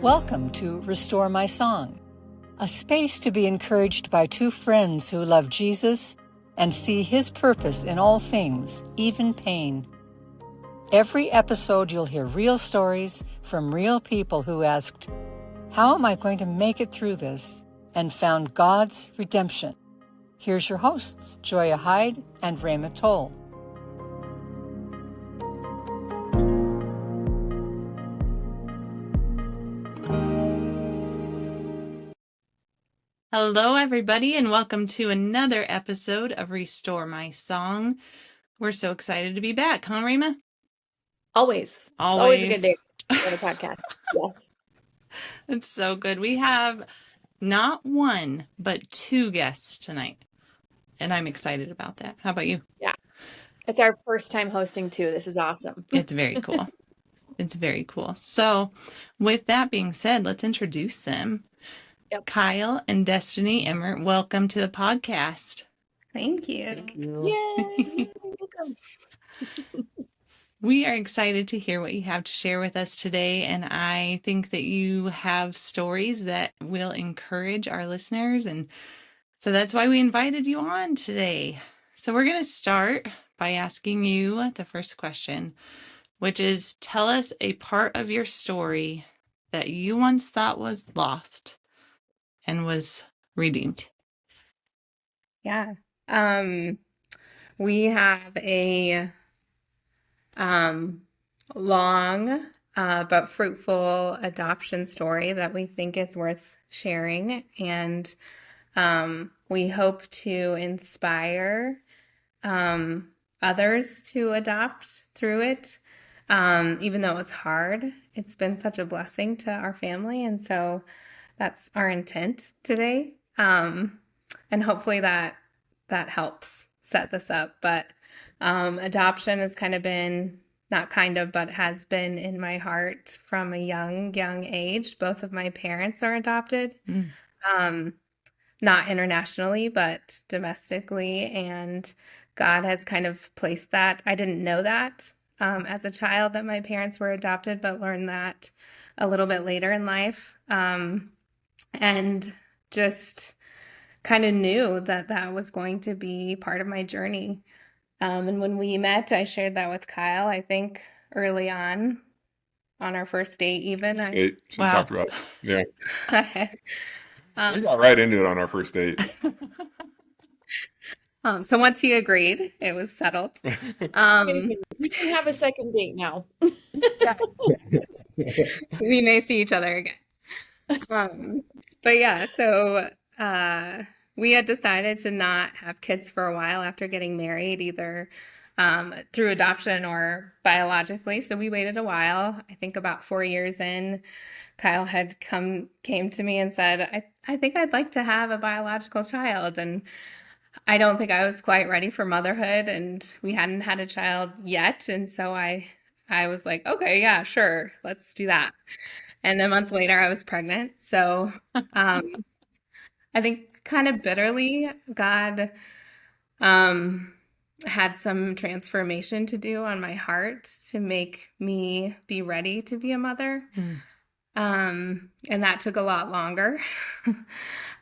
Welcome to Restore My Song, a space to be encouraged by two friends who love Jesus and see His purpose in all things, even pain. Every episode you'll hear real stories from real people who asked, "How am I going to make it through this?" and found God's redemption. Here's your hosts, Joya Hyde and Rhema Toll. Hello, everybody, and welcome to another episode of Restore My Song. We're so excited to be back, huh, Rima? Always. It's always a good day for the podcast. Yes. It's so good. We have not one, but two guests tonight, and I'm excited about that. How about you? Yeah. It's our first time hosting, too. This is awesome. It's very cool. It's very cool. So, with that being said, let's introduce them. Yep. Kyle and Destiny Emert, welcome to the podcast. Thank you. Thank you. Yay! Welcome. We are excited to hear what you have to share with us today, and I think that you have stories that will encourage our listeners, and so that's why we invited you on today. So we're going to start by asking you the first question, which is, tell us a part of your story that you once thought was lost and was redeemed. Yeah. We have a long but fruitful adoption story that we think is worth sharing, and we hope to inspire others to adopt through it. Even though it was hard, it's been such a blessing to our family, and so that's our intent today. And hopefully that helps set this up. But adoption has kind of been, not kind of, but has been in my heart from a young age. Both of my parents are adopted, not internationally, but domestically. And God has kind of placed that. I didn't know that as a child that my parents were adopted, but learned that a little bit later in life. And just kind of knew that was going to be part of my journey. And when we met, I shared that with Kyle, I think early on our first date even. We talked about it. Yeah. We got right into it on our first date. So once he agreed, it was settled. We can have a second date now. We may see each other again. But yeah, so we had decided to not have kids for a while after getting married, either through adoption or biologically. So we waited a while. I think about 4 years in, Kyle had came to me and said, I think I'd like to have a biological child. And I don't think I was quite ready for motherhood, and we hadn't had a child yet. And so I was like, okay, yeah, sure, let's do that. And a month later, I was pregnant. So I think kind of bitterly, God had some transformation to do on my heart to make me be ready to be a mother. And that took a lot longer.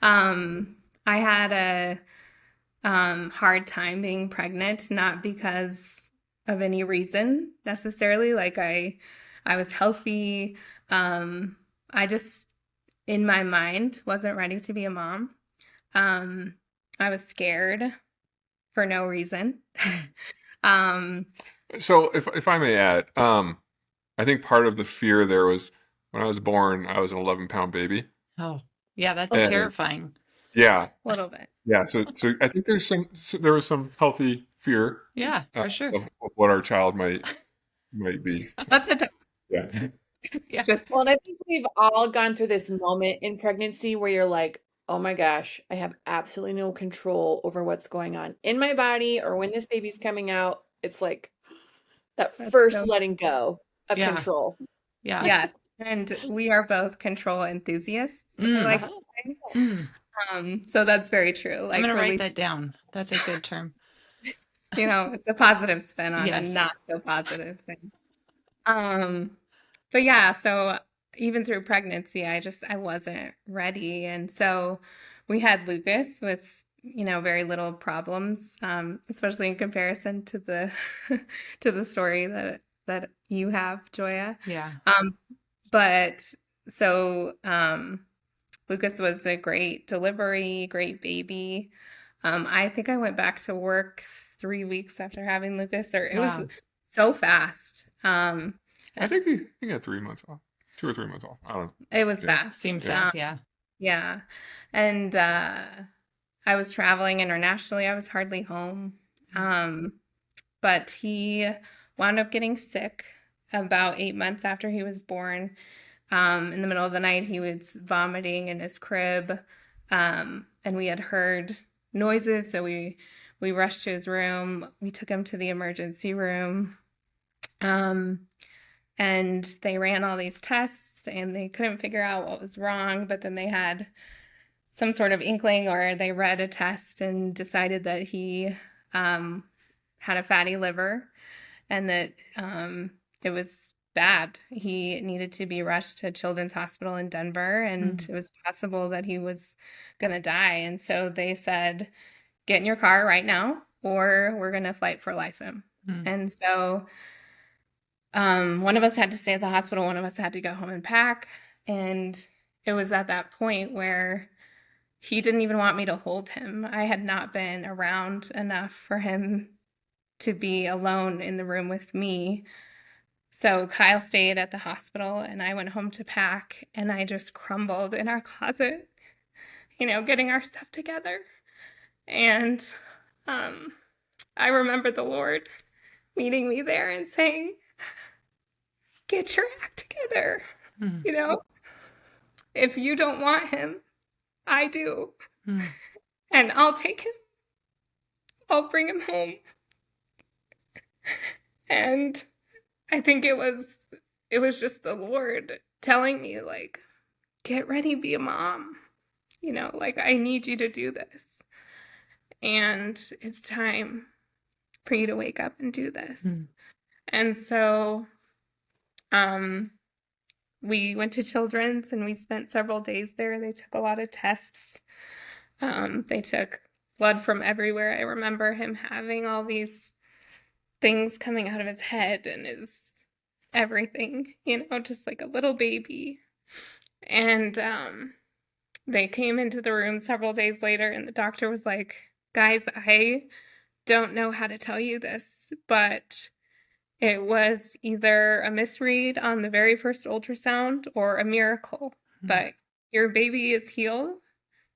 I had a hard time being pregnant, not because of any reason necessarily. Like I was healthy. I just, in my mind, wasn't ready to be a mom. I was scared for no reason. So if I may add, I think part of the fear there was when I was born, I was an 11-pound baby. Oh, yeah, that's And- terrifying. Yeah. A little bit. Yeah. So I think there was some healthy fear. Yeah, for sure. Of what our child might be. That's a Yeah. Yeah. Well, and I think we've all gone through this moment in pregnancy where you're like, oh my gosh, I have absolutely no control over what's going on in my body or when this baby's coming out. It's like that That's first so- letting go of Yeah. control. Yeah. Yes. And we are both control enthusiasts, I like to say. So that's very true. Like, I'm going to really, write that down. That's a good term. it's a positive spin on Yes. a not so positive thing. But yeah, so even through pregnancy, I wasn't ready. And so we had Lucas with, very little problems, especially in comparison to the to the story that you have, Joya. Yeah. But so Lucas was a great delivery, great baby. I think I went back to work 3 weeks after having Lucas, or it was Wow. so fast. I think he got 3 months off, 2 or 3 months off. I don't know. It was Yeah. fast. Seemed Yeah. fast, yeah. Yeah. And I was traveling internationally. I was hardly home. But he wound up getting sick about 8 months after he was born. In the middle of the night, he was vomiting in his crib. And we had heard noises, so we rushed to his room. We took him to the emergency room. And they ran all these tests and they couldn't figure out what was wrong, but then they had some sort of inkling, or they read a test and decided that he had a fatty liver and that it was bad. He needed to be rushed to Children's Hospital in Denver, and it was possible that he was going to die. And so they said, get in your car right now, or we're going to fight for life him. And so one of us had to stay at the hospital, one of us had to go home and pack. And it was at that point where he didn't even want me to hold him. I had not been around enough for him to be alone in the room with me. So Kyle stayed at the hospital and I went home to pack, and I just crumbled in our closet, getting our stuff together. And I remember the Lord meeting me there and saying, get your act together. If you don't want him, I do. And I'll take him. I'll bring him home. And I think it was just the Lord telling me, like, get ready, be a mom. Like, I need you to do this. And it's time for you to wake up and do this. And so we went to Children's and we spent several days there. They took a lot of tests. They took blood from everywhere. I remember him having all these things coming out of his head and his everything, just like a little baby. And they came into the room several days later, and the doctor was like, guys, I don't know how to tell you this, but it was either a misread on the very first ultrasound or a miracle, but your baby is healed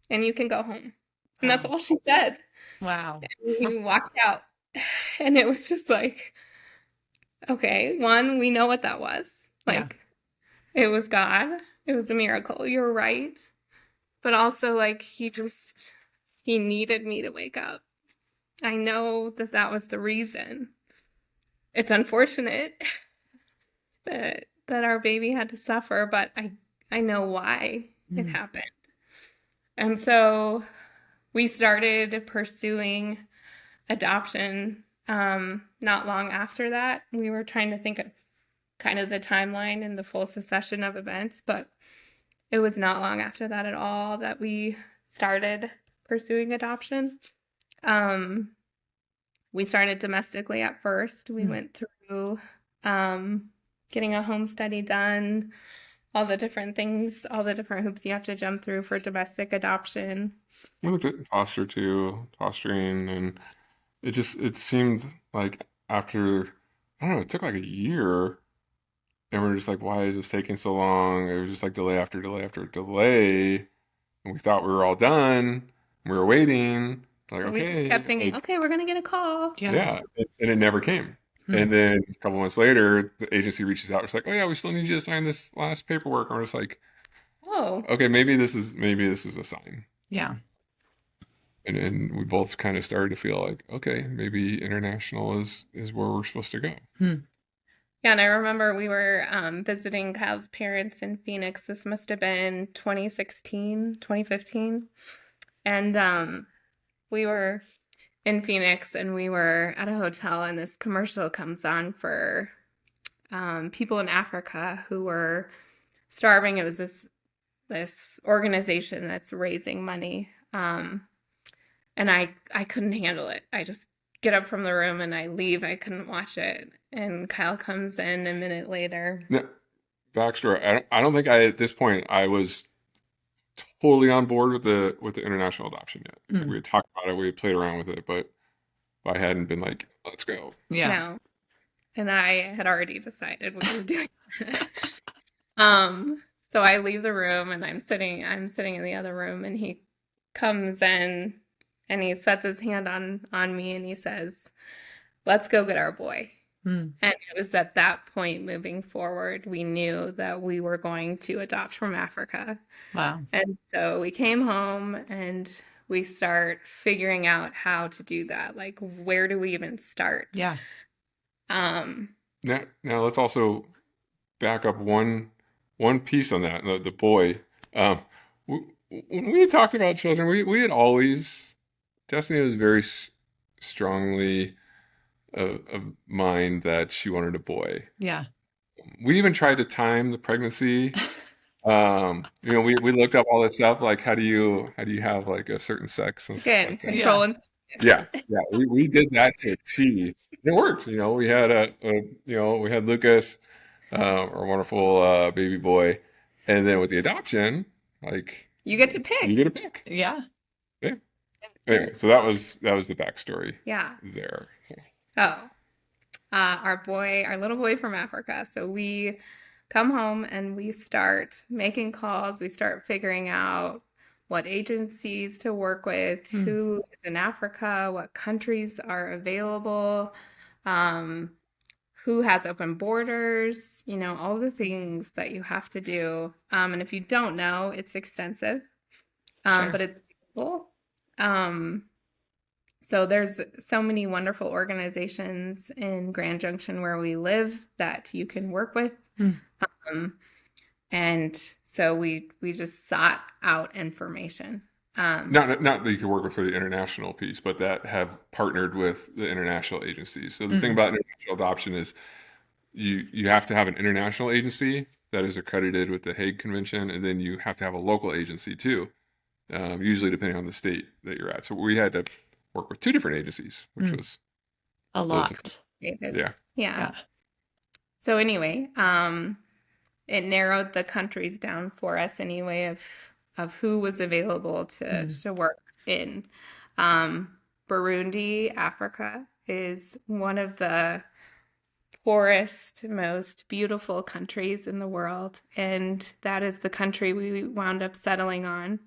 and you can go home. And that's all she said. Wow. And we walked out, and it was just like, okay, one, we know what that was. Like, it was God. It was a miracle. You're right. But also, like, he needed me to wake up. I know that was the reason. It's unfortunate that our baby had to suffer, but I know why it happened. And so we started pursuing adoption not long after that. We were trying to think of kind of the timeline and the full succession of events, but it was not long after that at all that we started pursuing adoption. We started domestically at first. We went through getting a home study done, all the different things, all the different hoops you have to jump through for domestic adoption. We looked at fostering, and it seemed like after, I don't know, it took like a year, and we're just like, why is this taking so long? It was just like delay after delay after delay, and we thought we were all done. We were waiting, like, We just okay, kept thinking, like, okay, we're going to get a call. yeah, and it never came. And then a couple months later, the agency reaches out. It's like, oh yeah, we still need you to sign this last paperwork. And we're just like, Oh, okay, maybe this is a sign. Yeah. And we both kind of started to feel like, okay, maybe international is where we're supposed to go. yeah, and I remember we were visiting Kyle's parents in Phoenix. This must have been 2016, 2015. And we were in Phoenix, and we were at a hotel, and this commercial comes on for people in Africa who were starving. It was this organization that's raising money. And I couldn't handle it. I just get up from the room and I leave. I couldn't watch it. And Kyle comes in a minute later. Now, backstory. I don't think at this point I was totally on board with the international adoption yet. We had talked about it, we had played around with it, but I hadn't been like, let's go. Yeah. No. And I had already decided what we were doing. So I leave the room and I'm sitting in the other room, and he comes in and he sets his hand on me and he says, "Let's go get our boy." And it was at that point, moving forward, we knew that we were going to adopt from Africa. Wow. And so we came home and we start figuring out how to do that. Like, where do we even start? Yeah. Now let's also back up one piece on that. The boy. When we talked about children, we had always, Destiny was very strongly of mind that she wanted a boy. Yeah. We even tried to time the pregnancy. We looked up all this stuff, like how do you have like a certain sex and stuff Again, like that. control and Yeah, we did that to a T. It worked. We had we had Lucas, our wonderful baby boy, and then with the adoption, like you get to pick. you get a pick. Yeah. Yeah. Anyway, so that was the backstory. Yeah. There. So. Oh, our little boy from Africa. So we come home and we start making calls. We start figuring out what agencies to work with, who is in Africa, what countries are available, who has open borders, all the things that you have to do. And if you don't know, it's extensive, but it's doable. So there's so many wonderful organizations in Grand Junction where we live that you can work with. And so we just sought out information. Not that you can work with for the international piece, but that have partnered with the international agencies. So the thing about international adoption is you have to have an international agency that is accredited with the Hague Convention, and then you have to have a local agency too, usually depending on the state that you're at. So we had to work with two different agencies, which was a lot. Yeah. So anyway, it narrowed the countries down for us anyway of who was available to work in. Burundi, Africa, is one of the poorest, most beautiful countries in the world, and that is the country we wound up settling on.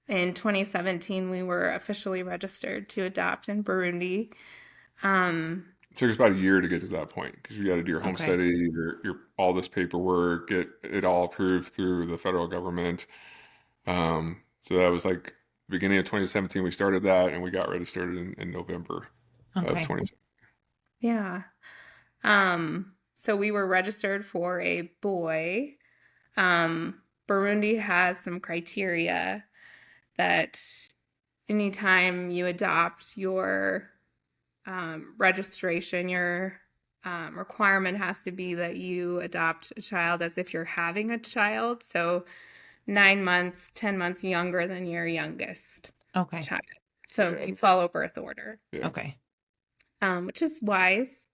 In 2017, we were officially registered to adopt in Burundi. It took us about a year to get to that point because you got to do your home study, your all this paperwork, get it all approved through the federal government. So that was like beginning of 2017. We started that, and we got registered in November of 2017. Yeah. So we were registered for a boy. Burundi has some criteria that anytime you adopt, your registration, your requirement has to be that you adopt a child as if you're having a child. So 9 months, 10 months younger than your youngest child. So you follow birth order. Yeah. Okay. Which is wise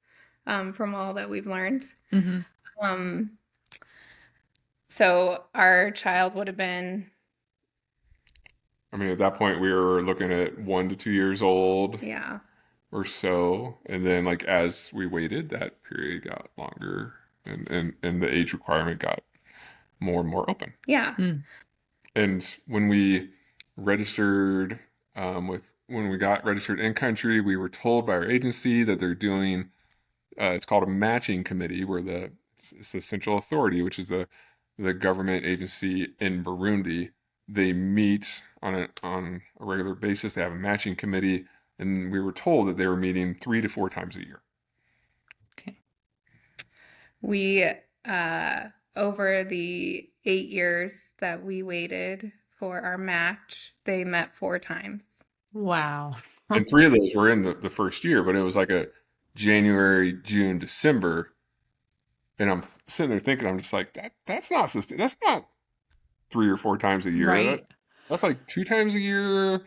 from all that we've learned. So our child would have been... I mean, at that point, we were looking at 1 to 2 years old. Yeah. Or so, and then like as we waited, that period got longer, and the age requirement got more and more open. Yeah. And when we registered, when we got registered in country, we were told by our agency that they're doing, it's called a matching committee, where it's the central authority, which is the government agency in Burundi. They meet on a regular basis. They have a matching committee. And we were told that they were meeting 3 to 4 times a year. Okay. We, over the 8 years that we waited for our match, they met 4 times. Wow. And 3 of those were in the first year, but it was like a January, June, December. And I'm sitting there thinking, I'm just like, that's not that's not 3 or 4 times a year. Right. That's like 2 times a year.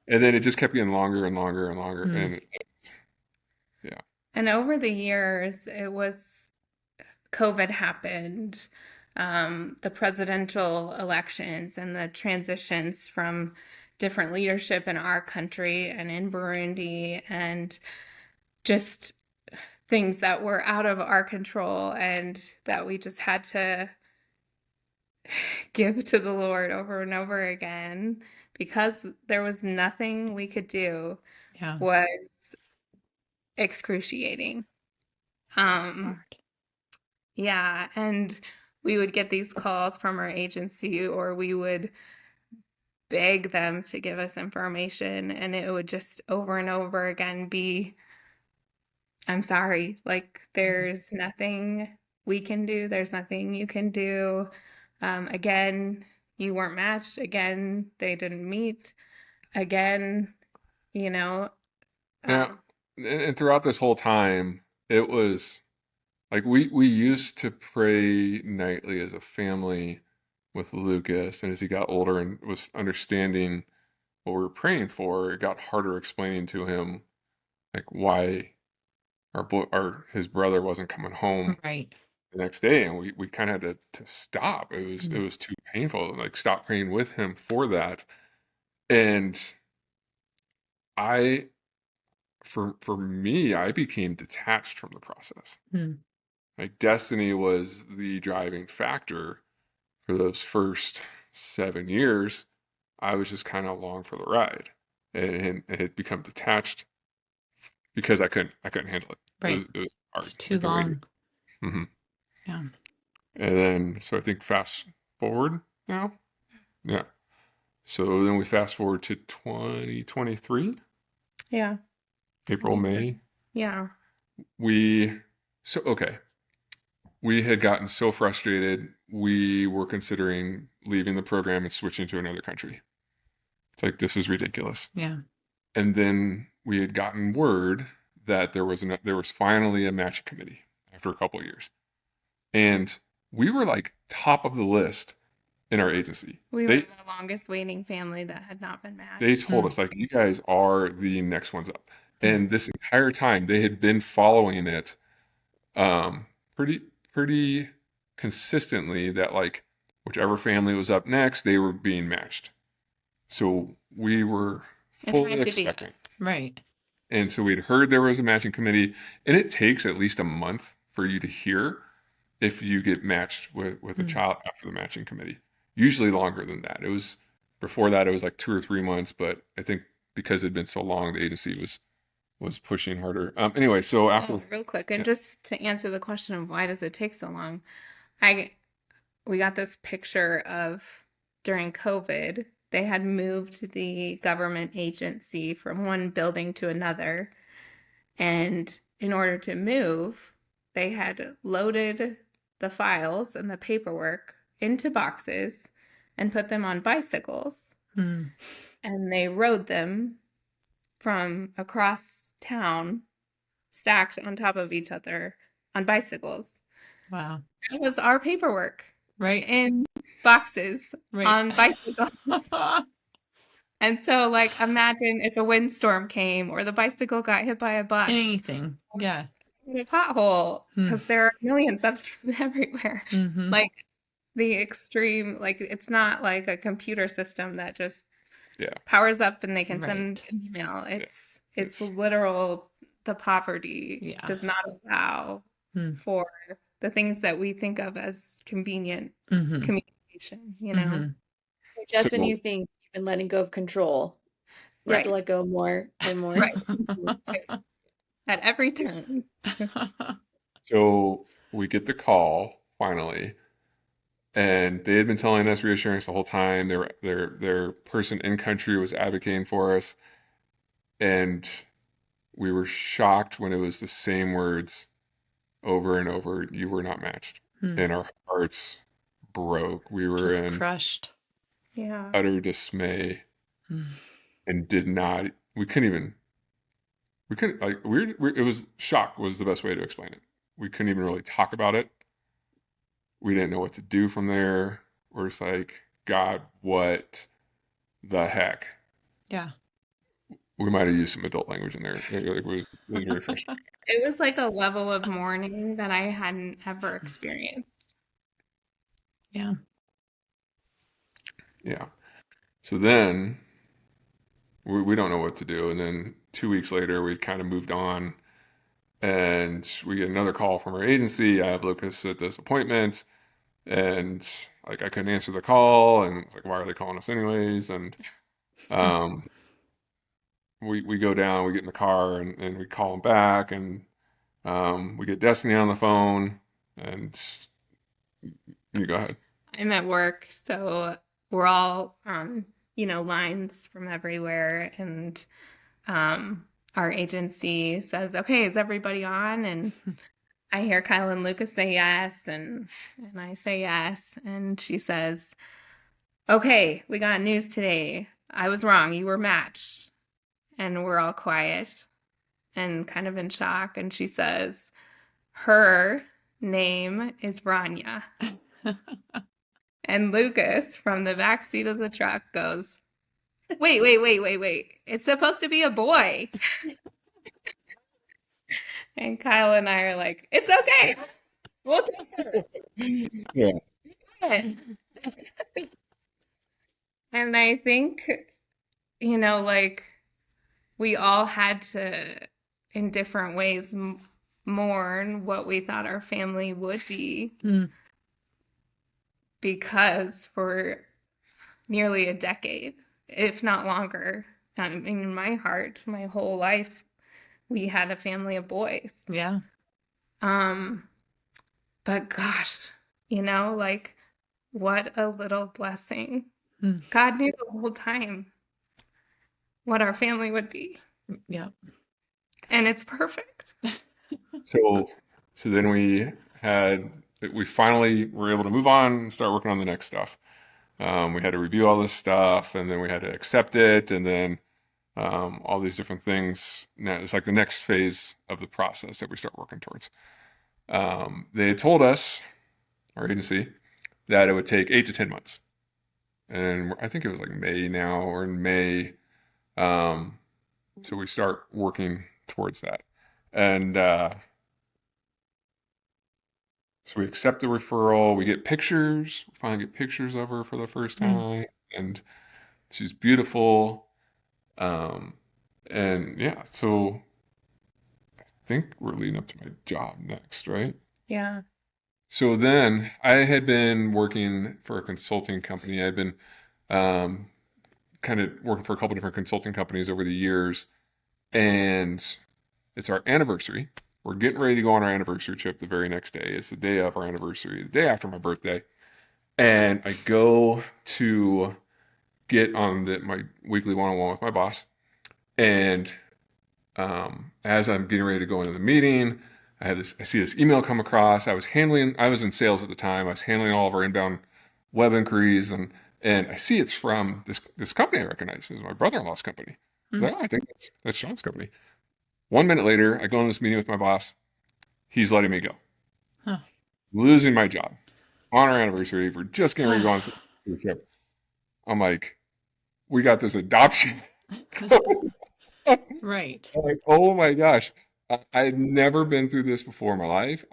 And then it just kept getting longer and longer and longer. Mm. And yeah. And over the years, COVID happened, the presidential elections and the transitions from different leadership in our country and in Burundi, and just things that were out of our control and that we just had to give to the Lord over and over again because there was nothing we could do, Yeah. was excruciating. Hard. Yeah, and we would get these calls from our agency, or we would beg them to give us information, and it would just over and over again be, I'm sorry, like there's nothing we can do, there's nothing you can do. Again, you weren't matched. Again, they didn't meet. Again, you know, Yeah. um, And throughout this whole time, it was like we used to pray nightly as a family with Lucas, and as he got older and was understanding what we were praying for, it got harder explaining to him like why our his brother wasn't coming home Right. the next day, and we kind of had to stop. It was too painful. Like stop praying with him for that, and I for me, I became detached from the process. Mm. Like Destiny was the driving factor for those first 7 years. I was just kind of along for the ride, and it had become detached because I couldn't handle it. Right. It was hard, It's too like the weight. long. Hmm. Yeah. And then, so I think fast forward now. Yeah. So then we fast forward to 2023, yeah, April, May. yeah, We, so, okay. We had gotten so frustrated, we were considering leaving the program and switching to another country. It's like, this is ridiculous. Yeah. And then we had gotten word that there was finally a matching committee after a couple of years. And we were like top of the list in our agency. we were the longest waiting family that had not been They matched. told us like you guys are the next ones up. And this entire time they had been following it um pretty pretty consistently that like whichever family was up next, they were being matched. So we were It fully had to be us. expecting. Right. And so we'd heard there was a matching committee, and it takes at least a month for you to hear if you get matched with a child after the matching committee. Usually longer than that. It was before that it was like 2 or 3 months, but I think because it had been so long, the agency was pushing harder. Anyway, so after real quick, and yeah. just to answer the question of why does it take so long, we got this picture of during COVID, they had moved the government agency from one building to another, and in order to move, they had loaded the files and the paperwork into boxes and put them on bicycles, Mm. and they rode them from across town, stacked on top of each other on bicycles. Wow. That was our paperwork Right. in boxes Right. on bicycles. And so, like, imagine if a windstorm came or the bicycle got hit by a bus, Anything. Yeah. in a pothole, because there are millions of them everywhere. Mm-hmm. Like the extreme, like it's not like a computer system that just Yeah. powers up and they can Right. send an email. It's literal. The poverty does not allow for the things that we think of as convenient communication, you know? Just when So you think you've been letting go of control, you have to Right. let go more and more. Right. At every turn. so we get the call finally, and they had been telling us reassurance the whole time. Their person in country was advocating for us, and we were shocked when it was the same words over and over. You were not matched, and our hearts broke. We were Just in crushed. Yeah. utter dismay, and did not. We couldn't even. We couldn't like. It was shock was the best way to explain it. We couldn't even really talk about it. we didn't know what to do from there. We're just like, God, what the heck? Yeah. We might have used some adult language in there. It was very frustrating. It was like a level of mourning that I hadn't ever experienced. Yeah. Yeah. So then we don't know what to do. And then 2 weeks later, we kind of moved on, and we get another call from our agency. I have Lucas at this appointment, and like I couldn't answer the call, and like, why are they calling us anyways? And um, we go down, we get in the car, and we call them back, and we get Destiny on the phone, and you go ahead. I'm at work, so we're all on, lines from everywhere, and our agency says, "Okay, is everybody on?" And I hear Kyle and Lucas say yes, and I say yes, and she says, "Okay, we got news today. I was wrong. You were matched." And we're all quiet and kind of in shock, and she says, "Her name is Rania." And Lucas from the back seat of the truck goes, "Wait. It's supposed to be a boy." And Kyle and I are like, "It's okay. We'll take her." Yeah. And I think, like we all had to, in different ways, mourn what we thought our family would be. Mm. Because for nearly a decade, if not longer, I mean, in my heart, my whole life, we had a family of boys. Yeah. But gosh, like what a little blessing. Mm. God knew the whole time what our family would be. Yeah. And it's perfect. So then we finally were able to move on and start working on the next stuff. We had to review all this stuff, and then we had to accept it, and then all these different things. Now it's like the next phase of the process that we start working towards. They had told us, our agency, that it would take 8 to 10 months, and I think it was like May now, or in May. So we start working towards that, and so we accept the referral. We get pictures. We finally get pictures of her for the first time, and she's beautiful. Um, and yeah, so I think we're leading up to my job next, right? Yeah. So then I had been working for a consulting company. I'd been kind of working for a couple different consulting companies over the years, and it's our anniversary. We're getting ready to go on our anniversary trip the very next day. It's the day of our anniversary, the day after my birthday. And I go to get on my weekly one-on-one with my boss. And as I'm getting ready to go into the meeting, I see this email come across. I was in sales at the time. I was handling all of our inbound web inquiries, and I see it's from this company I recognize. It's my brother-in-law's company. I was like, oh, I think that's Sean's company. 1 minute later, I go in this meeting with my boss. He's letting me go. Huh. Losing my job on our anniversary. We're just getting ready to go on the trip. I'm like, we got this adoption. Right. I'm like, oh my gosh. I had never been through this before in my life.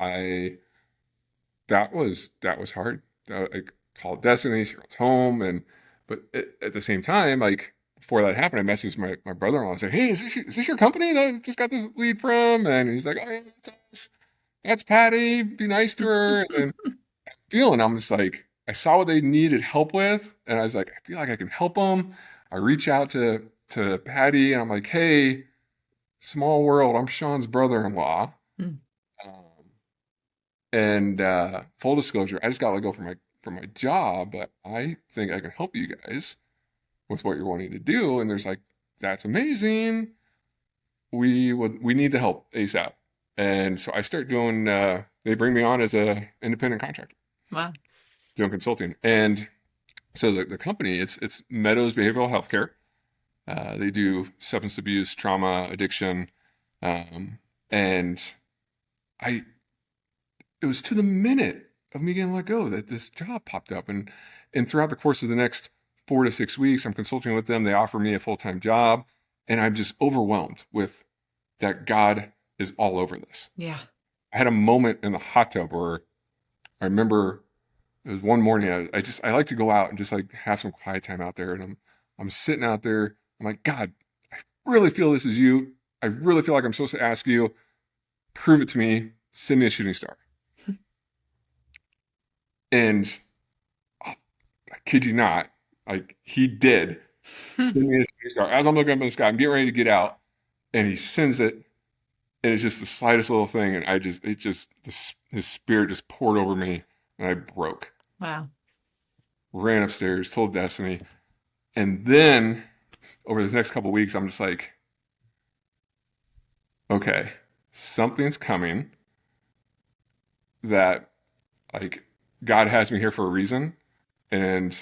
That was hard. I called Destiny, she runs home, but at the same time, like before that happened, I messaged my brother-in-law and said, "Hey, is this your company that I just got this lead from?" And he's like, "Oh yeah, that's us. That's Patty. Be nice to her." And I'm just like, I saw what they needed help with, and I was like, I feel like I can help them. I reach out to Patty, and I'm like, "Hey, small world. I'm Sean's brother-in-law." Mm. And full disclosure, I just got let go from my job, but I think I can help you guys with what you're wanting to do. And there's like, that's amazing. We need the help ASAP. And so I start doing. They bring me on as a independent contractor. Wow. Doing consulting. And so the company, it's Meadows Behavioral Healthcare. They do substance abuse, trauma, addiction, and it was to the minute of me getting let go, that this job popped up. And throughout the course of the next 4 to 6 weeks, I'm consulting with them. They offer me a full-time job, and I'm just overwhelmed with that God is all over this. Yeah. I had a moment in the hot tub where I remember it was one morning. I like to go out and just like have some quiet time out there, and I'm sitting out there. I'm like, God, I really feel this is you. I really feel like I'm supposed to ask you, prove it to me, send me a shooting star. And I kid you not, like he did send me a shooting star. As I'm looking up in the sky, I'm getting ready to get out, and he sends it, and it's just the slightest little thing, and his spirit just poured over me, and I broke. Wow. Ran upstairs, told Destiny, and then over this next couple of weeks, I'm just like, okay, something's coming that like God has me here for a reason, and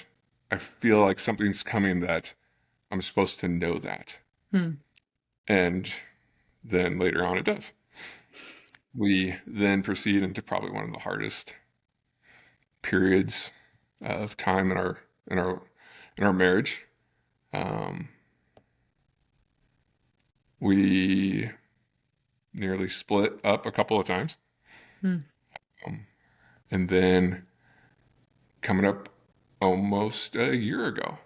I feel like something's coming that I'm supposed to know that. And then later on it does. We then proceed into probably one of the hardest periods of time in our marriage. We nearly split up a couple of times. And then coming up almost a year ago,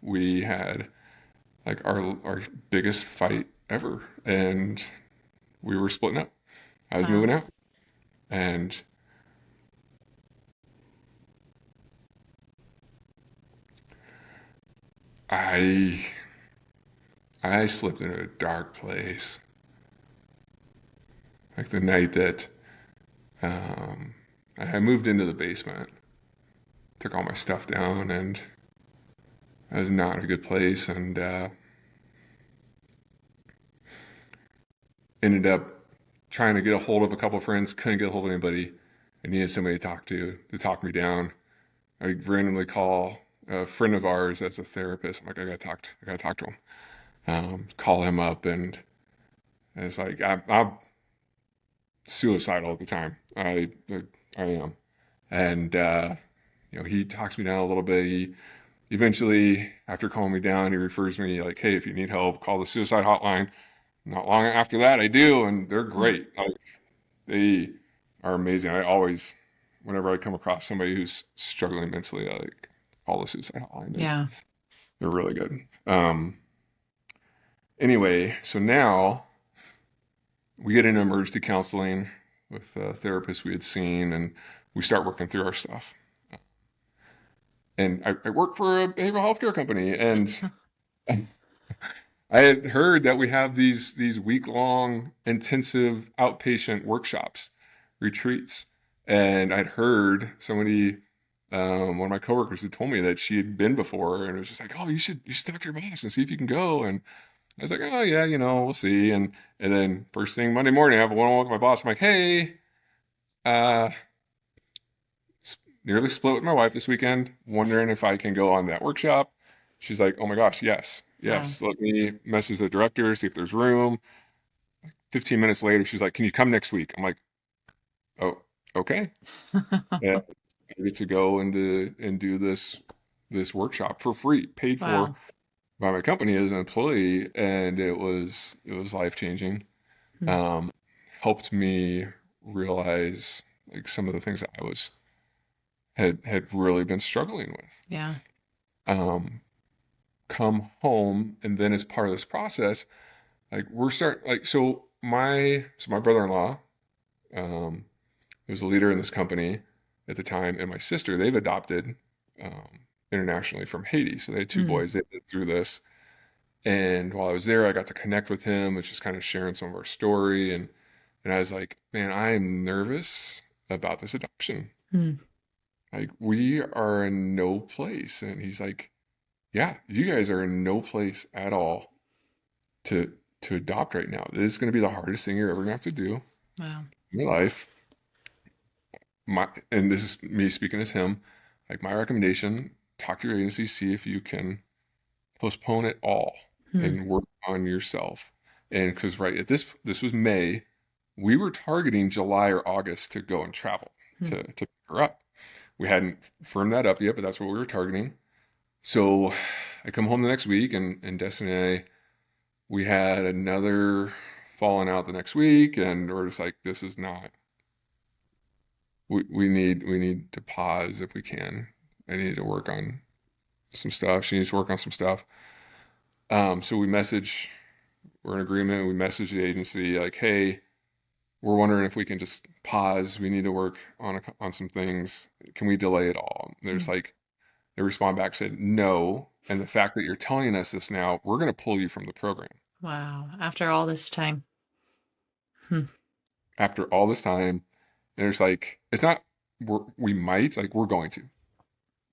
we had like our biggest fight ever, and we were splitting up. I was moving out, and I slipped into a dark place. Like the night that I moved into the basement, took all my stuff down, and I was not in a good place, and ended up trying to get a hold of a couple of friends, couldn't get a hold of anybody. I needed somebody to talk me down. I randomly call a friend of ours that's a therapist. I'm like, I gotta talk to him. Call him up, and it's like I'm suicidal at the time. I am, and he talks me down a little bit. He eventually, after calming me down, he refers me like, hey, if you need help, call the suicide hotline. Not long after that, I do, and they're great. They are amazing. I always, whenever I come across somebody who's struggling mentally, I like call the suicide hotline. Yeah. They're really good. Anyway, so now we get into emergency counseling with a therapist we had seen, and we start working through our stuff. And I work for a behavioral health care company, and I had heard that we have these week-long intensive outpatient workshops, retreats, and I'd heard somebody, one of my coworkers had told me that she had been before, and it was just like, oh, you should talk to your boss and see if you can go. And I was like, oh yeah, we'll see. And then first thing Monday morning, I have a one-on-one with my boss. I'm like, hey, nearly split with my wife this weekend, wondering if I can go on that workshop. She's like, oh my gosh, yes. Let me message the director, see if there's room. 15 minutes later, she's like, can you come next week? I'm like, oh, okay. Yeah, I get to go and do this workshop for free, paid for by my company as an employee, and it was life-changing. Helped me realize like some of the things that I had really been struggling with. Yeah. Come home, and then as part of this process, like so my brother-in-law was a leader in this company at the time, and my sister, they've adopted internationally from Haiti. So they had two boys. They lived through this, and while I was there, I got to connect with him, which is kind of sharing some of our story, and I was like, man, I am nervous about this adoption. Like, we are in no place. And he's like, yeah, you guys are in no place at all to adopt right now. This is going to be the hardest thing you're ever going to have to do in your life. And this is me speaking as him. Like, my recommendation, talk to your agency, see if you can postpone it all and work on yourself. And because this was May, we were targeting July or August to go and travel to pick her up. We hadn't firmed that up yet, but that's what we were targeting. So I come home the next week, and Destiny and I, we had another falling out the next week, and we're just like, this is not. We need to pause if we can. I need to work on some stuff. She needs to work on some stuff. So we're in agreement. We message the agency like, hey, we're wondering if we can just pause. We need to work on some things. Can we delay it all? There's like, they respond back, said no. And the fact that you're telling us this now, we're going to pull you from the program. Wow. After all this time. After all this time, and it's like, it's not, we might, like, we're going to.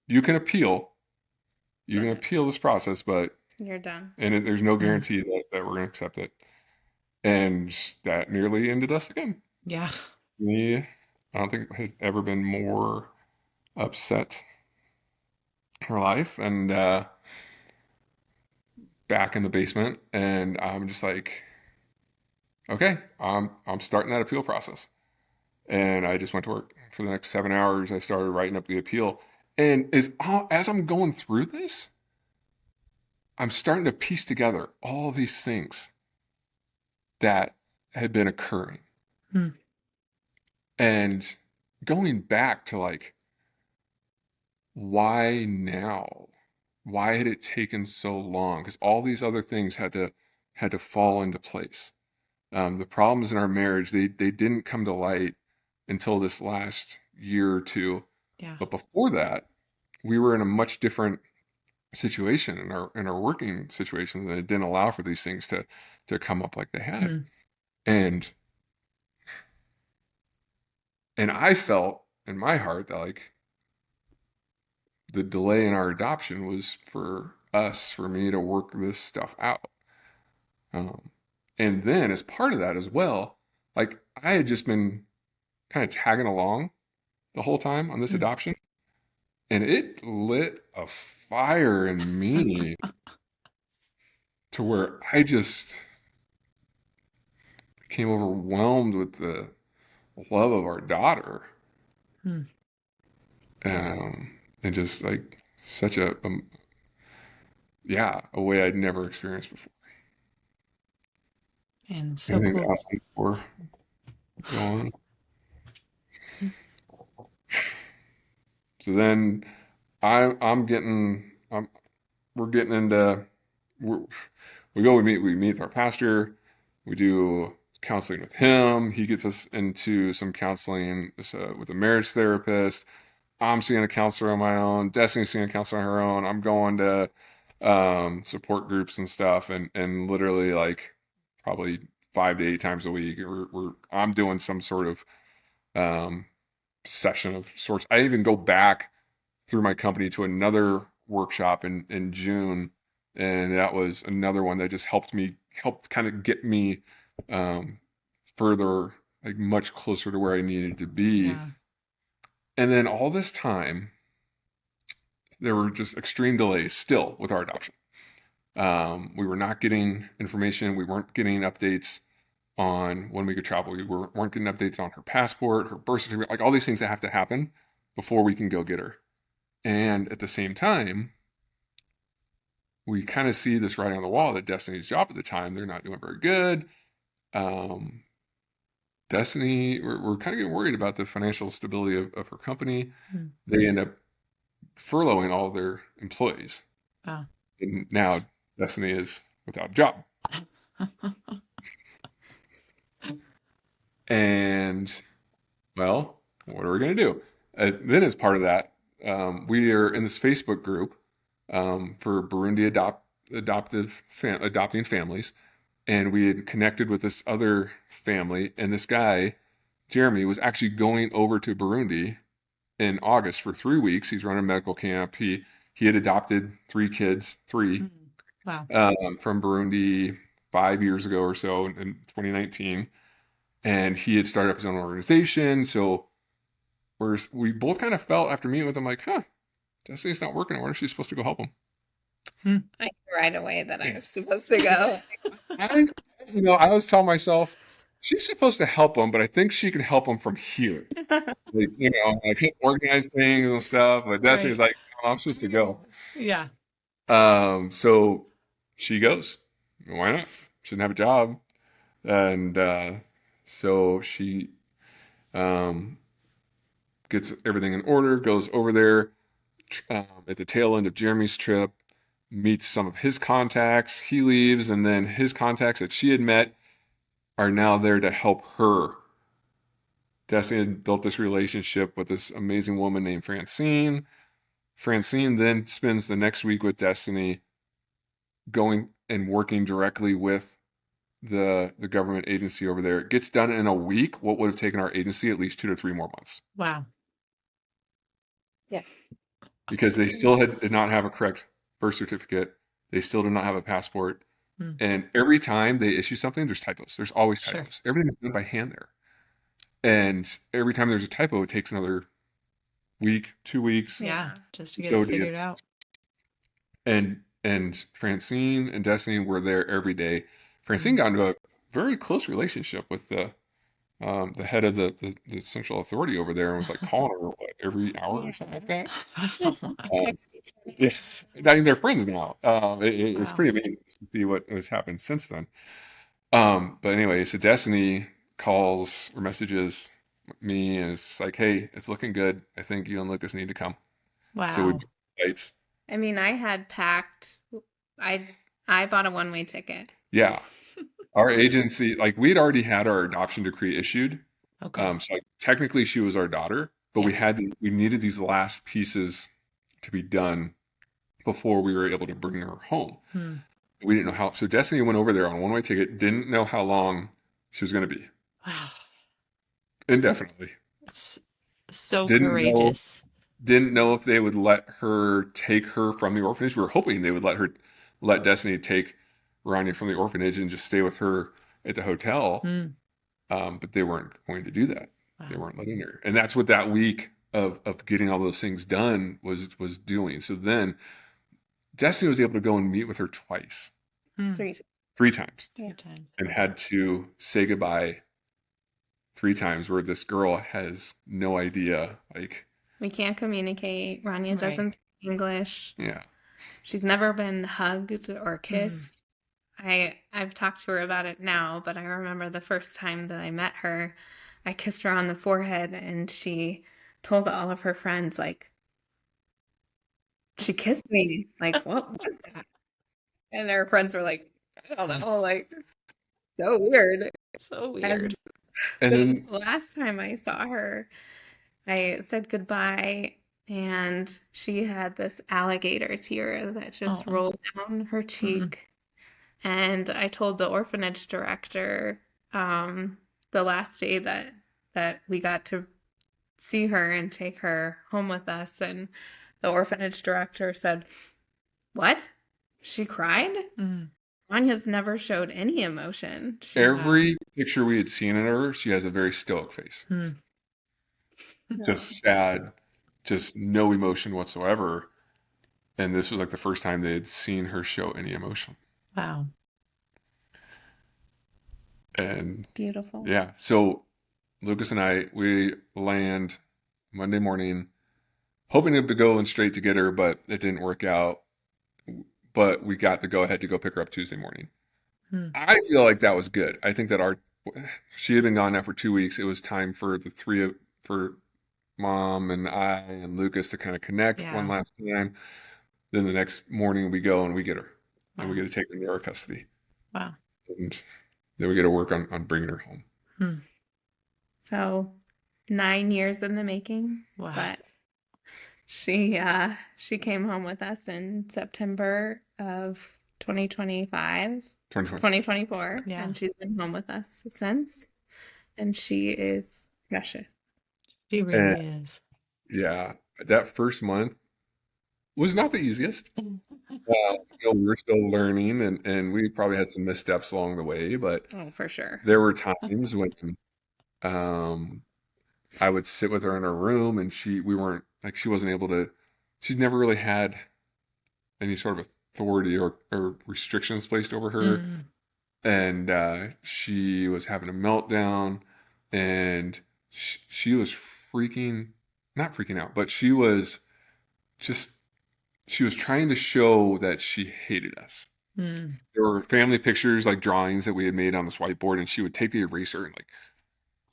You can appeal. You can appeal this process, but You're done. and there's no guarantee that we're going to accept it. And that nearly ended us again. Yeah. Me, I don't think I had ever been more upset in her life, and back in the basement, and I'm just like, okay, I'm starting that appeal process. And I just went to work for the next 7 hours. I started writing up the appeal, and as I'm going through this, I'm starting to piece together all these things that had been occurring. And going back to like, why now? Why had it taken so long? Because all these other things had to fall into place. The problems in our marriage, they didn't come to light until this last year or two. Yeah. But before that, we were in a much different situation in our working situation, that it didn't allow for these things to come up like they had. And I felt in my heart that like the delay in our adoption was for me to work this stuff out. And then as part of that as well, like I had just been kind of tagging along the whole time on this adoption, and it lit a fire in me to where I just became overwhelmed with the love of our daughter. And just like such a way I'd never experienced before. And so Anything cool. else before going? So then we're getting into, we meet with our pastor, we do counseling with him. He gets us into some counseling with a marriage therapist. I'm seeing a counselor on my own. Destiny's seeing a counselor on her own. I'm going to support groups and stuff, and literally like probably 5 to 8 times a week, I'm doing some sort of session of sorts. I even go back through my company to another workshop in June, and that was another one that just helped kind of get me further, like much closer to where I needed to be. Yeah. And then all this time, there were just extreme delays still with our adoption. We were not getting information. We weren't getting updates on when we could travel. We weren't getting updates on her passport, her birth certificate, like all these things that have to happen before we can go get her. And at the same time, we kind of see this writing on the wall that Destiny's job at the time, they're not doing very good. Destiny, we're kind of getting worried about the financial stability of her company. They end up furloughing all their employees. Wow. And now Destiny is without a job. And, well, what are we going to do? Then as part of that, we are in this Facebook group for Burundi adopting families. And we had connected with this other family, and this guy, Jeremy, was actually going over to Burundi in August for 3 weeks. He's running a medical camp. He had adopted 3 kids, Wow. From Burundi 5 years ago or so in 2019. And he had started up his own organization. So we both kind of felt after meeting with him like, Destiny's not working. Where is she supposed to go help him? I knew right away that I was supposed to go. I was telling myself, she's supposed to help them, but I think she can help them from here. Like, like help organize things and stuff. But Destiny's Right. like, no, I'm supposed to go. Yeah. So she goes. Why not? She didn't have a job. And so she um, gets everything in order, goes over there at the tail end of Jeremy's trip, meets some of his contacts. He leaves, and then his contacts that she had met are now there to help her. Destiny had built this relationship with this amazing woman named Francine. Francine then spends the next week with Destiny going and working directly with the government agency over there. It gets done in a week, what would have taken our agency at least 2 to 3 more months. Wow. Yeah. Because they still did not have a correct birth certificate. They still did not have a passport. And every time they issue something, there's typos. There's always typos. Sure. Everything is done by hand there. And every time there's a typo, it takes another week, 2 weeks. Yeah. Just to get So it figured out. And Francine and Destiny were there every day. Francine got into a very close relationship with the head of the central authority over there, and was like calling her every hour or something like that. Text each other. Yeah, I mean they're friends now. It's Wow. pretty amazing to see what has happened since then. But anyway, so Destiny calls or messages me and it's like, "Hey, it's looking good. I think you and Lucas need to come." So we Wow. booked flights. I mean, I had packed. I bought a one-way ticket. Yeah, our agency, like we'd already had our adoption decree issued. Okay. So like, technically she was our daughter, but we needed these last pieces to be done before we were able to bring her home. We didn't know how. So Destiny went over there on a one-way ticket, didn't know how long she was going to be. Wow. Indefinitely. It's so Didn't courageous. Didn't know if they would let her take her from the orphanage. We were hoping they would let Destiny take Ronnie from the orphanage and just stay with her at the hotel. But they weren't going to do that. Wow. They weren't letting her. And that's what that week of getting all those things done was doing. So then Destiny was able to go and meet with her twice. 3 times. 3 times. And had to say goodbye 3 times, where this girl has no idea. Like, We can't communicate. Rania doesn't speak English. yeah. She's never been hugged or kissed. I've talked to her about it now, but I remember the first time that I met her, I kissed her on the forehead and she told all of her friends, like, she kissed me. Like, what was that? And her friends were like, I don't know, like, so weird. So weird. And then The last time I saw her, I said goodbye, and she had this alligator tear that just rolled down her cheek. And I told the orphanage director the last day that we got to see her and take her home with us, and the orphanage director said, "What? She cried? Anya's never showed any emotion." every picture we had seen in her, she has a very stoic face. Just sad, just no emotion whatsoever. And this was like the first time they had seen her show any emotion. Wow. And Beautiful. yeah, so Lucas and I, we land Monday morning, hoping to go in straight to get her, but it didn't work out. But we got the go ahead to go pick her up Tuesday morning. I feel like that was good. I think that she had been gone now for 2 weeks. It was time for for Mom and I and Lucas to kind of connect one last time. Then the next morning we go and we get her. And we get to take her into our custody. Wow. And then we get to work on bringing her home. So 9 years in the making. Wow. But she came home with us in September of 2024. Yeah. And she's been home with us since. And she is precious. She really is. Yeah. That first month was not the easiest. We were still learning and we probably had some missteps along the way, but for sure. There were times when I would sit with her in her room and she wasn't able to, she'd never really had any sort of authority or restrictions placed over her. and she was having a meltdown, and she was not freaking out, but just she was trying to show that she hated us. Mm. There were family pictures, like drawings that we had made on this whiteboard, and she would take the eraser and like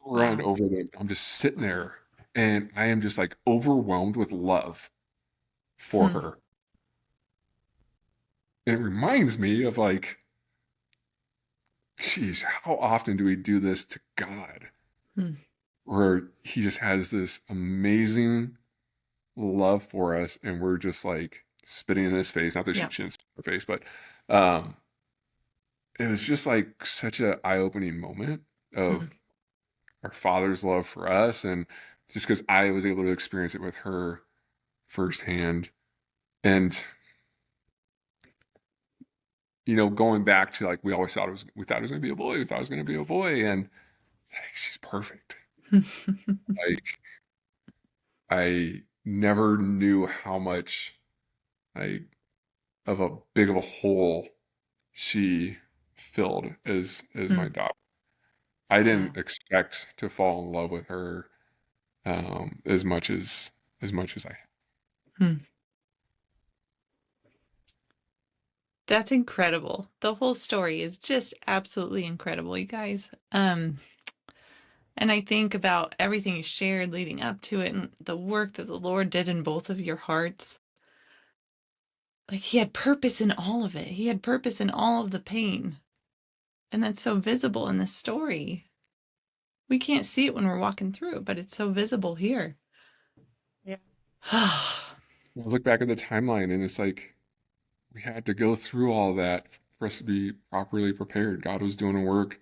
run Wow. over them. I'm just sitting there, and I am just like overwhelmed with love for Hmm. her. And it reminds me of like, geez, how often do we do this to God? Hmm. Where He just has this amazing love for us, and we're just like spitting in His face. Not that she Yep. shouldn't spit in her face, but um, it was just like such a eye-opening moment Hmm. of our Father's love for us, and just because I was able to experience it with her firsthand. And going back to like we thought it was gonna be a boy, we thought it was gonna be a boy, and like, she's perfect. Like I never knew how much like of a big of a hole she filled as Hmm. my daughter. I Wow. didn't expect to fall in love with her as much as I Hmm. That's incredible. The whole story is just absolutely incredible, you guys. And I think about everything you shared leading up to it and the work that the Lord did in both of your hearts. Like He had purpose in all of it. He had purpose in all of the pain. And that's so visible in this story. We can't see it when we're walking through it, but it's so visible here. Yeah. look back at the timeline, and it's like we had to go through all that for us to be properly prepared. God was doing a work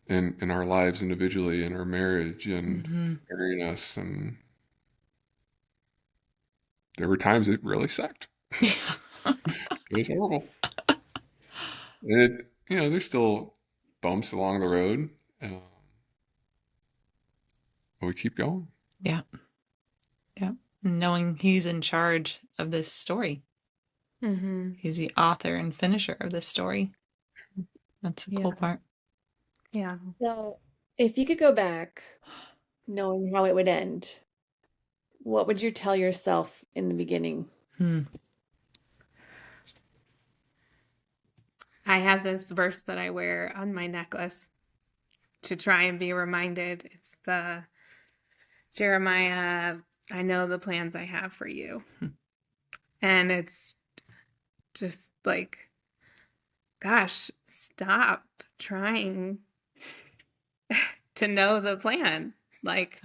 in our lives individually, in our marriage, and Mm-hmm. preparing us. And there were times it really sucked. Yeah. It was horrible. And there's still bumps along the road, but we keep going. Yeah. Yeah. Knowing He's in charge of this story. Mm-hmm. He's the author and finisher of this story. That's the Yeah. cool part. Yeah. So, if you could go back, knowing how it would end, what would you tell yourself in the beginning? Hmm. I have this verse that I wear on my necklace to try and be reminded. It's the Jeremiah, I know the plans I have for you. And it's just like, gosh, stop trying to know the plan. Like,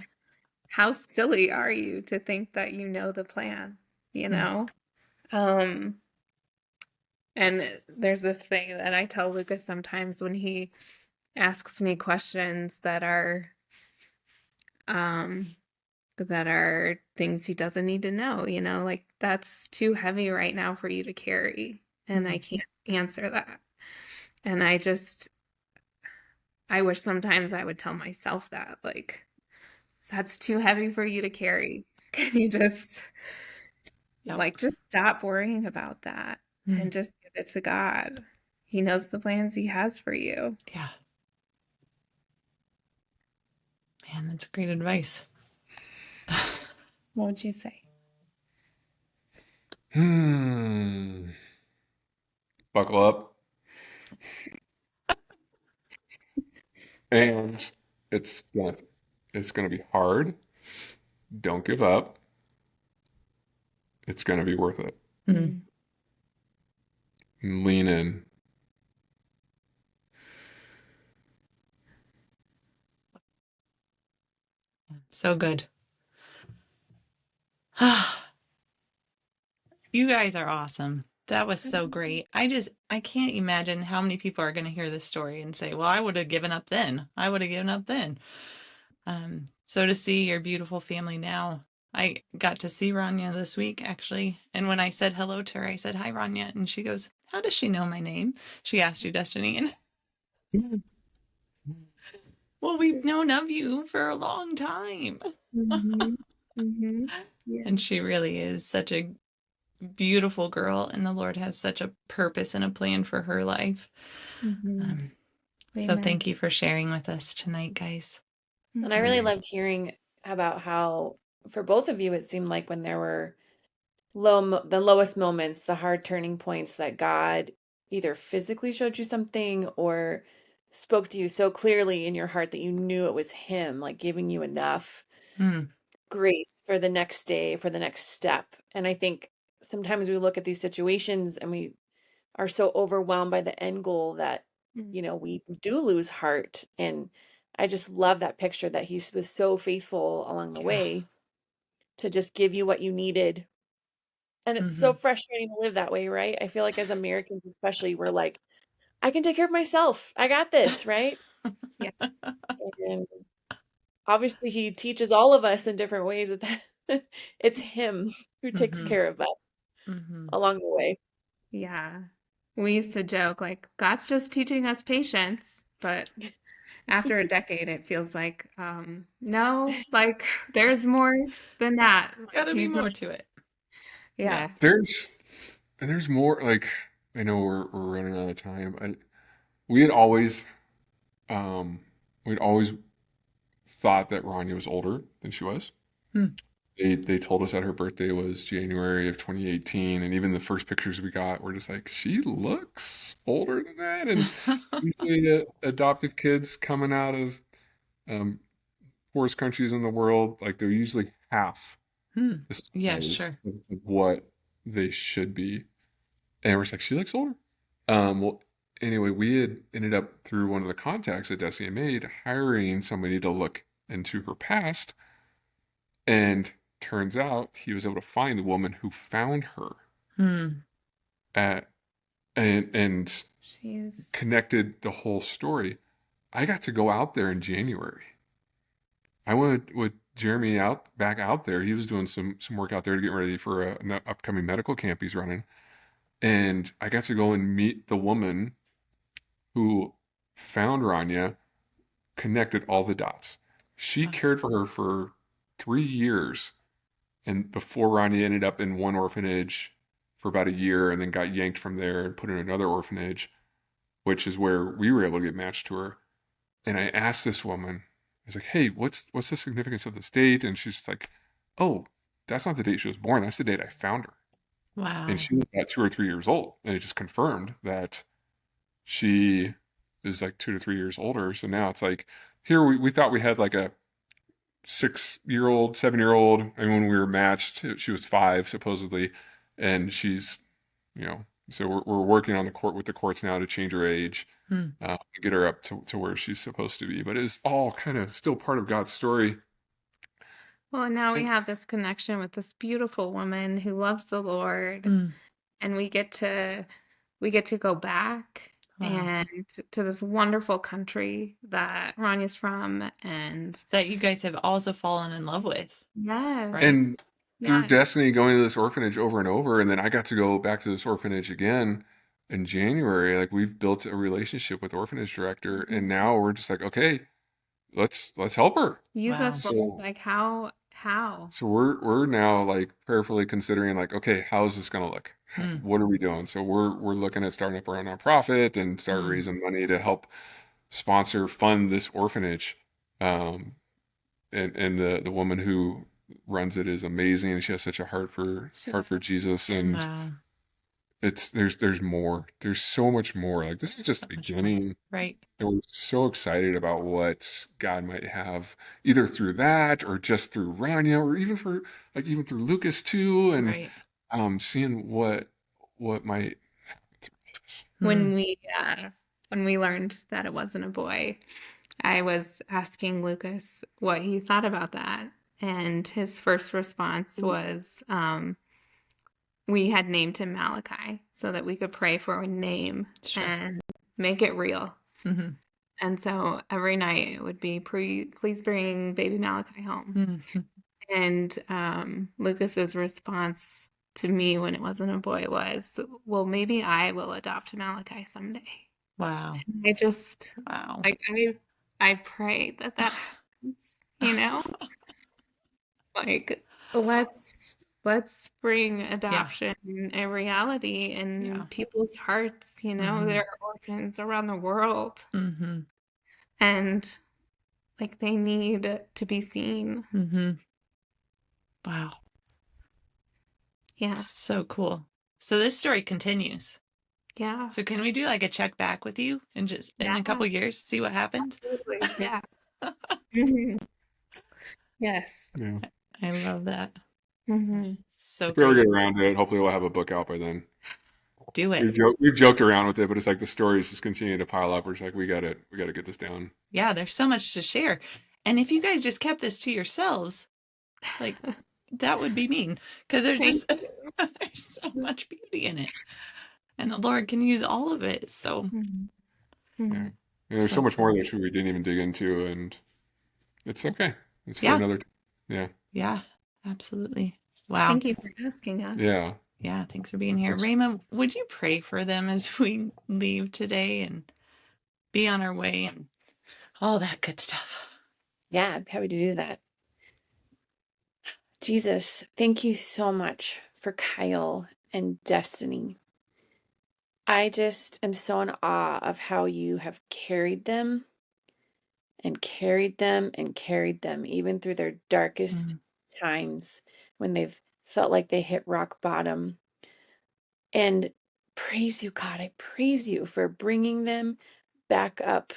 how silly are you to think that you know the plan, you know? Um, and there's this thing that I tell Lucas sometimes when he asks me questions um that are things he doesn't need to know, like that's too heavy right now for you to carry, and I can't answer that. And I wish sometimes I would tell myself that, like, that's too heavy for you to carry. Can you just Yep. just stop worrying about that and just give it to God. He knows the plans he has for you. Yeah. Man, that's great advice. What would you say? Buckle up. And it's gonna be hard. Don't give up. It's gonna be worth it. Mm. Lean in. So good. You guys are awesome. That was so great. I can't imagine how many people are going to hear this story and say, well, I would have given up then. I would have given up then. So to see your beautiful family now, I got to see Rania this week, actually. And when I said hello to her, I said, hi, Rania. And she goes, how does she know my name? She asked you, Destiny. And well, we've known of you for a long time. Mm-hmm. Mm-hmm. And Yes. she really is such a beautiful girl, and the Lord has such a purpose and a plan for her life. Mhm. So Amen. thank you for sharing with us tonight, guys. And I really loved hearing about how, for both of you, it seemed like when there were the lowest moments, the hard turning points, that God either physically showed you something or spoke to you so clearly in your heart that you knew it was Him, like giving you enough Mm, grace for the next day, for the next step. And I think sometimes we look at these situations and we are so overwhelmed by the end goal that, we do lose heart. And I just love that picture that He was so faithful along the yeah. way to just give you what you needed. And it's so frustrating to live that way, right? I feel like as Americans, especially, we're like, I can take care of myself. I got this, right? Yeah. And obviously, He teaches all of us in different ways that it's Him who takes Mm-hmm. care of us Mm-hmm. along the way. Yeah. We used to joke like God's just teaching us patience, but after a decade it feels like no, like there's more than that. Like Gotta be he's more to it. Yeah. yeah. There's more. Like, I know we're running out of time. We had always um we'd always thought that Rania was older than she was. Hmm. They told us that her birthday was January of 2018, and even the first pictures we got were just like, she looks older than that. And usually, adoptive kids coming out of um, poorest countries in the world, like they're usually half the Yeah, size sure. of what they should be. And we're just like, she looks older. Well, anyway, we had ended up through one of the contacts that Destiny made hiring somebody to look into her past, and turns out he was able to find the woman who found her Hmm. at and She's connected the whole story. I got to go out there in January. I went with Jeremy back out there. He was doing some work out there to get ready for an upcoming medical camp he's running. And I got to go and meet the woman who found Rania, connected all the dots. She Wow. cared for her for 3 years, and before Rania ended up in one orphanage for about a year and then got yanked from there and put in another orphanage, which is where we were able to get matched to her. And I asked this woman, I was like, "Hey, what's the significance of this date?" And she's like, "Oh, that's not the date she was born. That's the date I found her." And Wow. she was about 2 or 3 years old, and it just confirmed that she is like 2 to 3 years older. So now it's like, here we thought we had like a 6 year old, 7 year old. I mean, when we were matched, she was 5 supposedly, and she's, so we're working on the court with the courts now to change her age, Hmm. to get her up to where she's supposed to be. But it's all kind of still part of God's story. well, and now we And have this connection with this beautiful woman who loves the Lord, Hmm. and we get to go back Wow. and to this wonderful country that Rania's from, and That you guys have also fallen in love with, yes, right? and through yes. Destiny going to this orphanage over and over, and then I got to go back to this orphanage again in January. Like, we've built a relationship with the orphanage director, and now we're just like, okay, let's help her. Use Wow. us, Lord. So Like how? So we're now like prayerfully considering, like, okay, how is this going to look? Hmm. What are we doing? So we're looking at starting up our own nonprofit and start Hmm. raising money to help fund this orphanage. Um, and the woman who runs it is amazing, and she has such a heart for Jesus. And Wow. there's more. There's so much more. Like, this is just So the much more. beginning. Right. And we're so excited about what God might have either through that or just through Rania, or even through Lucas too, and Right. seeing what might happen through this. when we learned that it wasn't a boy, I was asking Lucas what he thought about that, and his first response was, we had named him Malachi so that we could pray for a name Sure. and make it real. Mm-hmm. And so every night it would be, please bring baby Malachi home. Mm-hmm. And Lucas's response to me when it wasn't a boy was, well, maybe I will adopt Malachi someday. Wow. I just, Wow. like, I pray that happens, like, let's let's bring adoption a reality in Yeah. people's hearts. You know, there are orphans around the world, Mm-hmm. and like they need to be seen. Mm-hmm. Wow. Yeah. So cool. So this story continues. Yeah. So can we do like a check back with you in just in a couple years, see what happens? Absolutely. Yeah. Mhm. Yes. Yeah. I love that. Mm-hmm. So If we ever great. get around to it, hopefully we'll have a book out by then. Do it. We've joked around with it, but it's like the stories just continue to pile up. We're just like, we got to get this down. Yeah, there's so much to share. And if you guys just kept this to yourselves, like that would be mean because there's Thank just there's so much beauty in it. And the Lord can use all of it. So Mhm. Yeah. Mhm. And there's so much more there too we didn't even dig into, and it's okay. It's for yeah, another yeah. yeah, absolutely. Wow. Thank you for asking us. Yeah. Yeah, thanks for being here. course. Raymond, would you pray for them as we leave today and be on our way and all that good stuff? Yeah, I'm happy to do that. Jesus, thank you so much for Kyle and Destiny. I just am so in awe of how you have carried them and carried them and carried them, even through their darkest times when they've felt like they hit rock bottom. And praise you, God. I praise you for bringing them back up.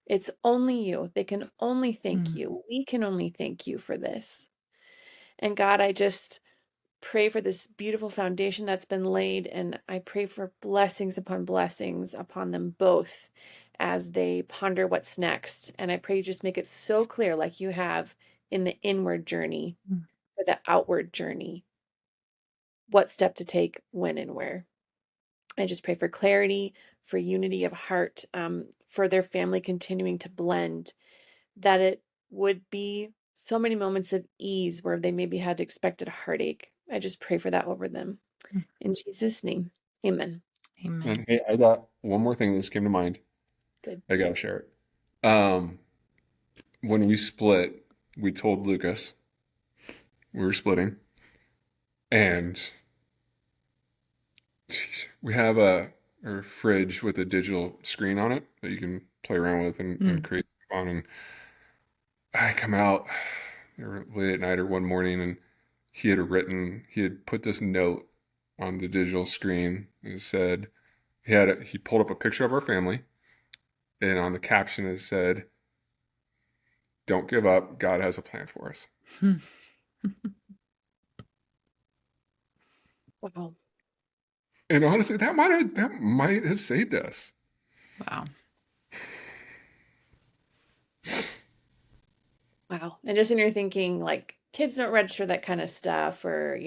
It's only you. They can only thank you. We can only thank you for this. And God, I just pray for this beautiful foundation that's been laid, and I pray for blessings upon them both as they ponder what's next. And I pray you just make it so clear, like you have in the inward journey or the outward journey, what step to take, when, and where. I just pray for clarity, for unity of heart, for their family continuing to blend, that it would be so many moments of ease where they maybe had expected a heartache. I just pray for that over them. In Jesus' name, amen. Amen. And hey, I got one more thing that just came to mind. Good. I gotta share it. When we split, we told Lucas we were splitting, and we have a fridge with a digital screen on it that you can play around with and create on. And I come out late at night or one morning, and he had put this note on the digital screen. It said he pulled up a picture of our family, and on the caption it said, "Don't give up. God has a plan for us." Wow. And honestly, that might have saved us. Wow. Wow. And just when you're thinking, like, kids don't register that kind of stuff, or,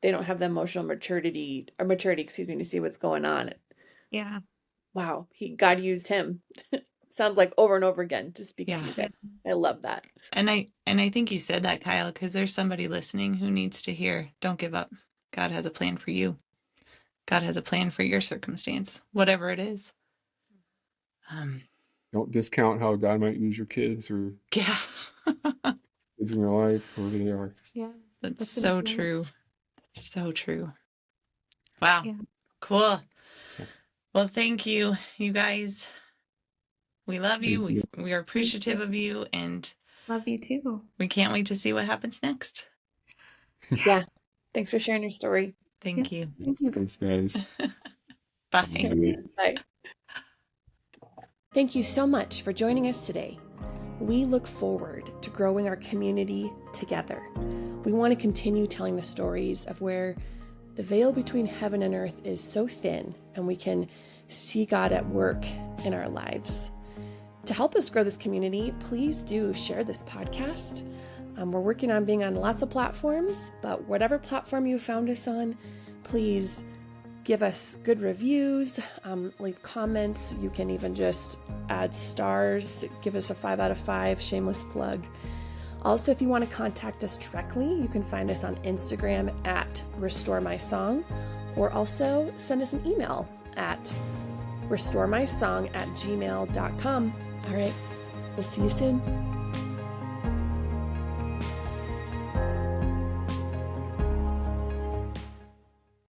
they don't have the emotional maturity, to see what's going on. Yeah. Wow. God used him. Sounds like over and over again to speak to you guys. I love that. And I think you said that, Kyle, because there's somebody listening who needs to hear, don't give up. God has a plan for you. God has a plan for your circumstance, whatever it is. Don't discount how God might use your kids or Yeah. kids in your life, whoever they are. Yeah. That's so true. That's so true. Wow. Yeah. Cool. Well, thank you, you guys. We love you. We are appreciative of you, and love you too. We can't wait to see what happens next. Yeah. Thanks for sharing your story. Thank you. Thank you. Thanks, guys. Bye. Bye. Thank you so much for joining us today. We look forward to growing our community together. We want to continue telling the stories of where the veil between heaven and earth is so thin, and we can see God at work in our lives. To help us grow this community, please do share this podcast. We're working on being on lots of platforms, but whatever platform you found us on, please give us good reviews, leave comments. You can even just add stars, give us a 5 out of 5, shameless plug. Also, if you want to contact us directly, you can find us on Instagram at RestoreMySong, or also send us an email at restoremysong@gmail.com. All right, we'll see you soon.